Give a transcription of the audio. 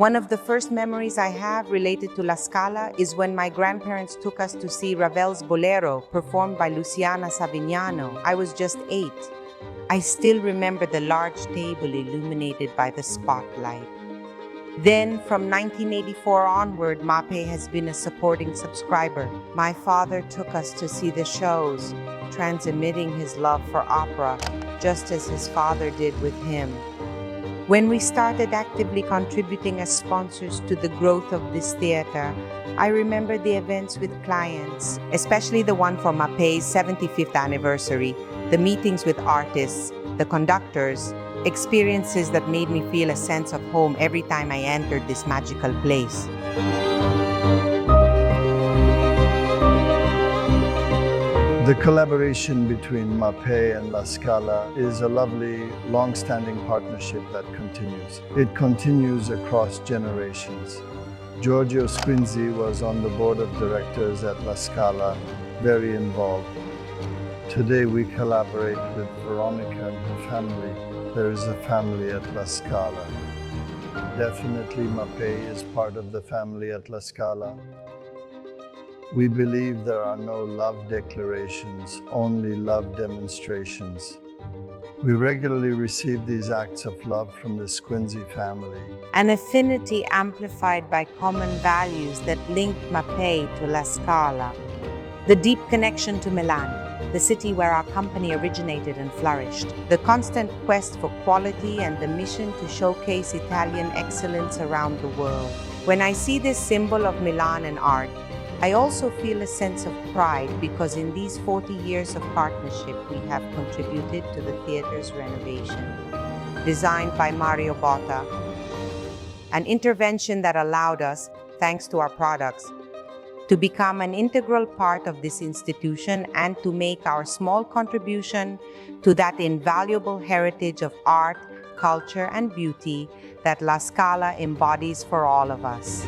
One of the first memories I have related to La Scala is when my grandparents took us to see Ravel's Bolero performed by Luciana Savignano. I was just 8. I still remember the large table illuminated by the spotlight. Then, from 1984 onward, MAPE has been a supporting subscriber. My father took us to see the shows, transmitting his love for opera, just as his father did with him. When we started actively contributing as sponsors to the growth of this theater, I remember the events with clients, especially the one for MAPE's 75th anniversary, the meetings with artists, the conductors, experiences that made me feel a sense of home every time I entered this magical place. The collaboration between MAPE and La Scala is a lovely, long-standing partnership that continues. It continues across generations. Giorgio Squinzi was on the board of directors at La Scala, very involved. Today we collaborate with Veronica and her family. There is a family at La Scala. Definitely MAPE is part of the family at La Scala. We believe there are no love declarations, only love demonstrations. We regularly receive these acts of love from the Squinzi family. An affinity amplified by common values that link MAPE to La Scala. The deep connection to Milan, the city where our company originated and flourished. The constant quest for quality and the mission to showcase Italian excellence around the world. When I see this symbol of Milan and art, I also feel a sense of pride because in these 40 years of partnership, we have contributed to the theater's renovation. Designed by Mario Botta, an intervention that allowed us, thanks to our products, to become an integral part of this institution and to make our small contribution to that invaluable heritage of art, culture, and beauty that La Scala embodies for all of us.